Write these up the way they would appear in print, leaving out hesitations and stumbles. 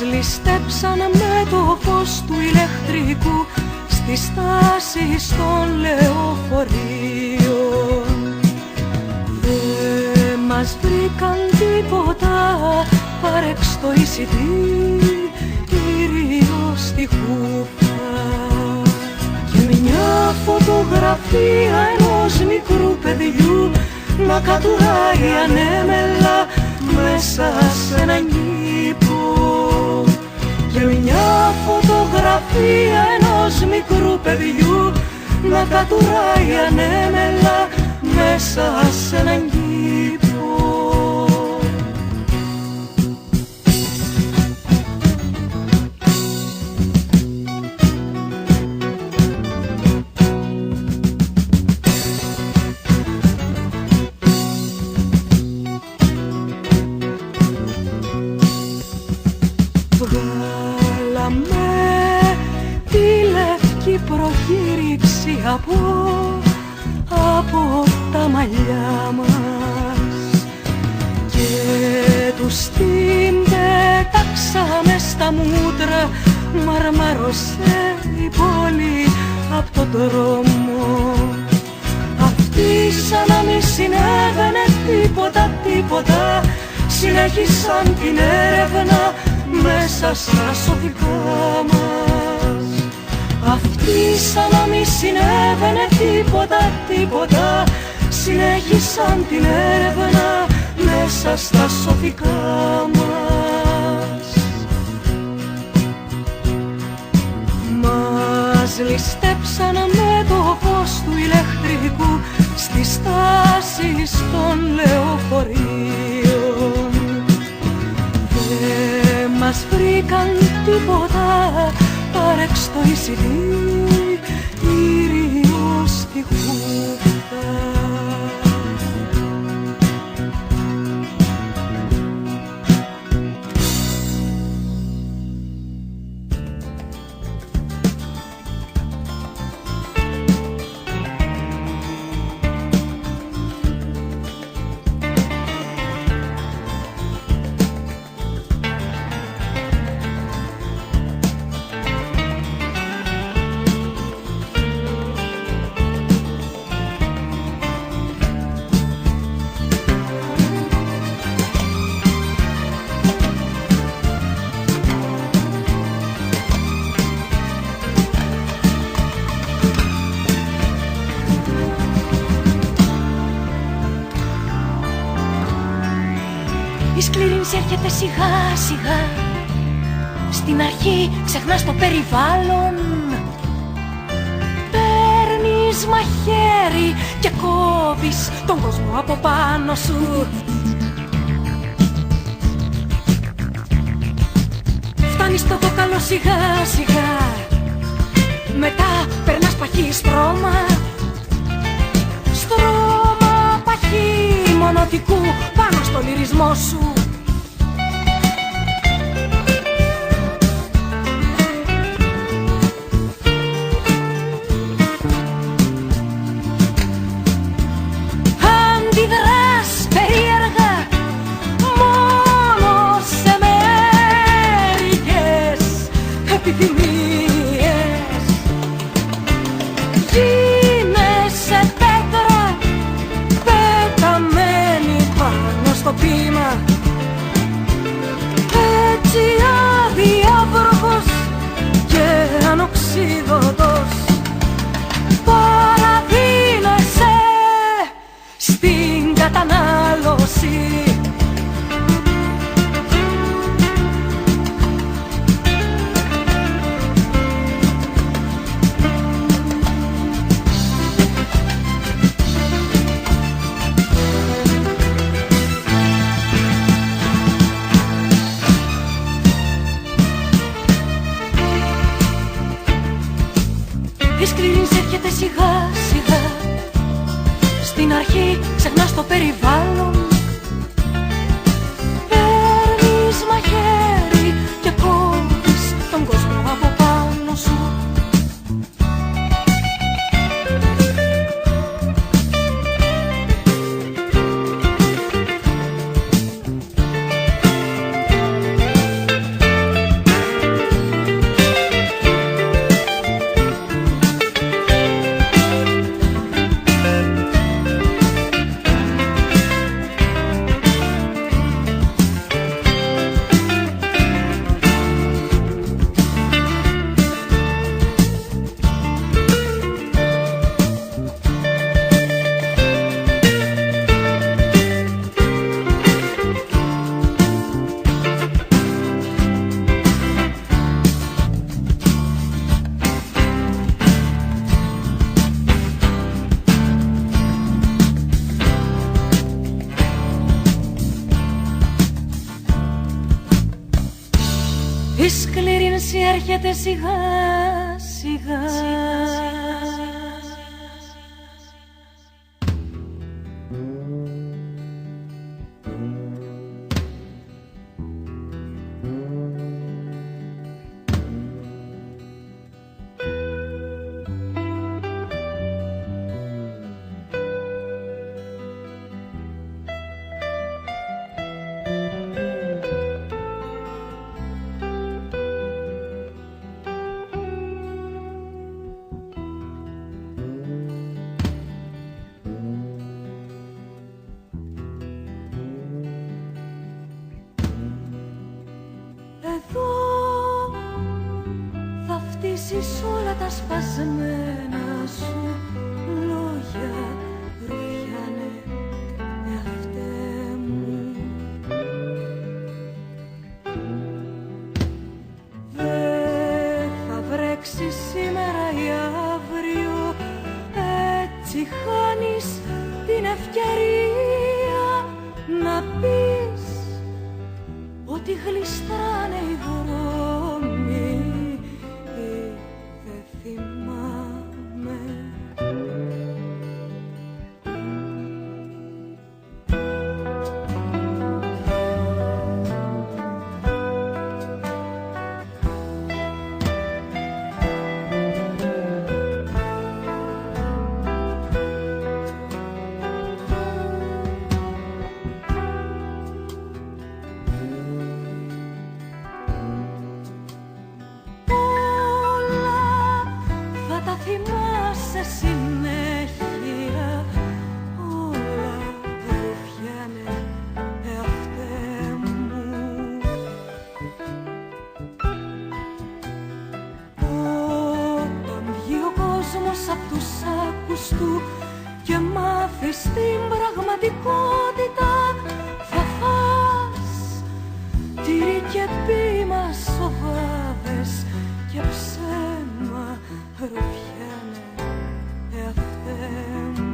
ληστέψαν με το φως του ηλεκτρικού στις στάσεις των λεωφορείων. Δεν μας βρήκαν τίποτα, πάρεξ το εισιτήριο στη Χούφα και μια φωτογραφία ενός μικρού παιδιού να κατουράει ανέμελα μέσα σε έναν κήπο. Και μια φωτογραφία ενός μικρού παιδιού να κατουράει ανέμελα μέσα σε έναν κήπο. Βγάλαμε τη λευκή προκήρυξη από τα μαλλιά μας και τους την πετάξαμε στα μούτρα. Μαρμάρωσε η πόλη απ' τον δρόμο. Αυτοί σαν να μη συνέβαινε τίποτα συνέχισαν την έρευνα μέσα στα σωθικά μας. Αυτοί σαν να μη συνέβαινε τίποτα συνέχισαν την έρευνα μέσα στα σωθικά μας. Μας ληστέψαν με το φως του ηλεκτρικού στις στάσεις των λεωφορείων. Δεν μας βρήκαν τίποτα, πάρεξ το εισιτήριο στη Χούφα. Η σκληρίνση έρχεται σιγά σιγά. Στην αρχή ξεχνάς το περιβάλλον. Παίρνεις μαχαίρι και κόβεις τον κόσμο από πάνω σου. Φτάνεις στο κόκαλο σιγά σιγά. Μετά περνάς παχύ στρώμα. Στρώμα παχύ μονοτικού πάνω στο λυρισμό σου. Αντιδράς περίεργα μόνο σε μερικές επιθυμίες. Γίνεσαι πέτρα πεταμένη πάνω στο πήμα. Έτσι αδιάβροχος και ανοξίδωτος παραδίνεσαι στην κατανάλωση. Η σκληρίνση έρχεται σιγά σιγά. Στην αρχή ξεχνάς το περιβάλλον. Παίρνεις μαχαίρι και κόβεις τον κόσμο από πάνω σου. κρίση έρχεται σιγά σιγά. Εδώ θα φτύσεις όλα τα σπασμένα σου λόγια, Ρουφιάνε, εαυτέ μου. Δεν θα βρέξει σήμερα ή αύριο, έτσι χάνεις την ευκαιρία να πεις ότι γλιστράνε οι δρόμοι, δεν θυμάμαι. Θυμάσαι συνέχεια όλα, Ρουφιάνε, εαυτέ μου. Όταν βγει ο κόσμος απ' τους άκους του και μάθεις την πραγματικότητα, θα φας τυρί και πείμα, σοβάδες και ψέμα, Ρουφιάνε, εαυτέ μου.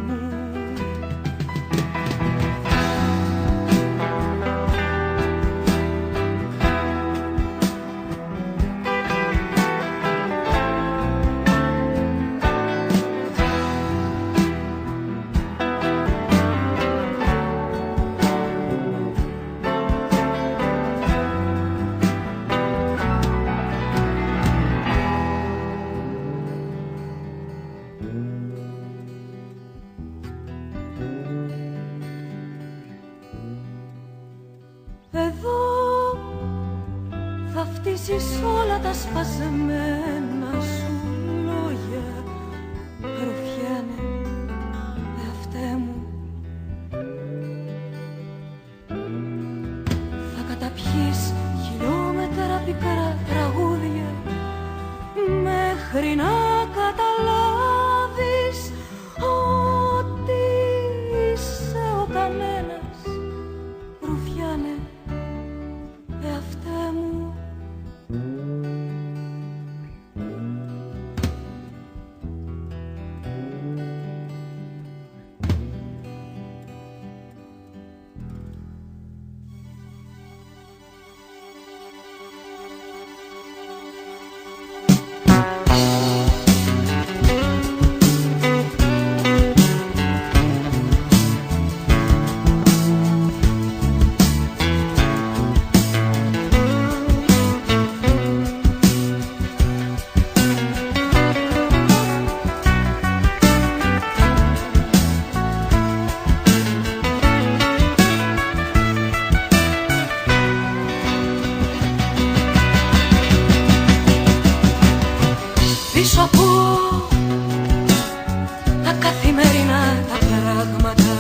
Εδώ θα φτύσεις όλα τα σπασμένα σου λόγια, Ρουφιάνε, εαυτέ μου. Θα καταπιείς χιλιόμετρα πικρά τραγούδια μέχρι να καταλάβεις ότι είσαι ο κανένας, Ρουφιάνε, εαυτέ μου. Πίσω από τα καθημερινά τα πράγματα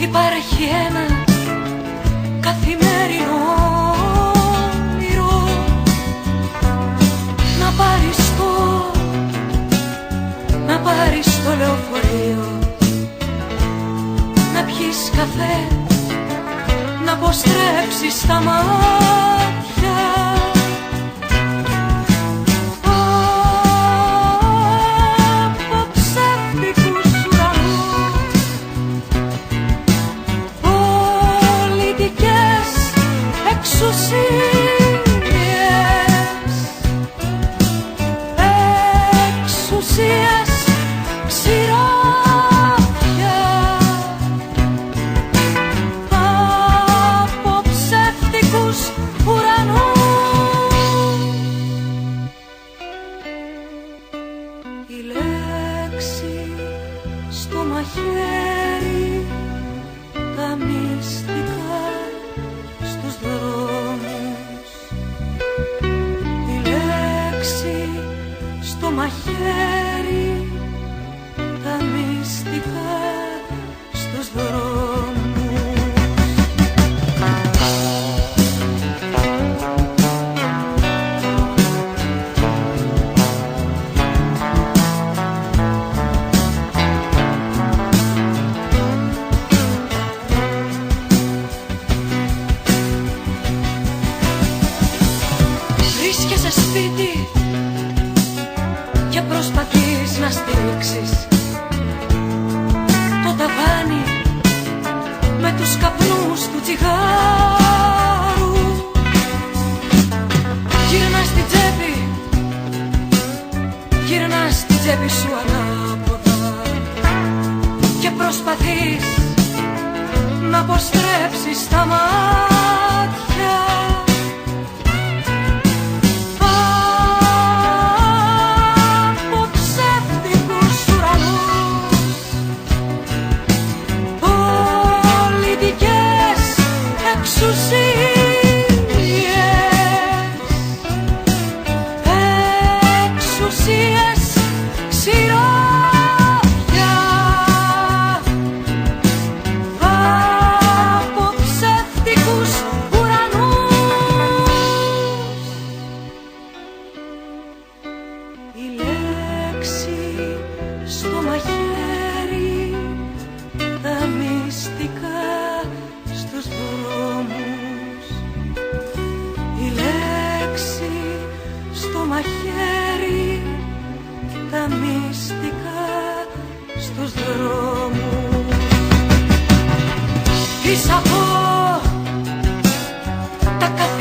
υπάρχει ένα καθημερινό όνειρο, να πάρεις το λεωφορείο, να πιεις καφέ, να αποστρέψεις τα μάτια εξουσίες μαχαίρι, τα μυστικά στους δρόμους. Η λέξη στο μαχαίρι, τα μυστικά στους δρόμους. Βρίσκεσαι σπίτι και προσπαθείς να στηρίξεις το ταβάνι με τους καπνούς του τσιγάρου. Γύρνας στην τσέπη, γύρνας στην τσέπη σου ανάποδα και προσπαθείς να αποστρέψεις τα μάτια. Εξουσίες, ξηρόφια από ψεύτικους ουρανούς. Η λέξη στο μαχαίρι, τα μυστικά στους δρόμους. Η λέξη στο μαχαίρι, τα μυστικά στους δρόμους. Πίσω από τα καθήκοντα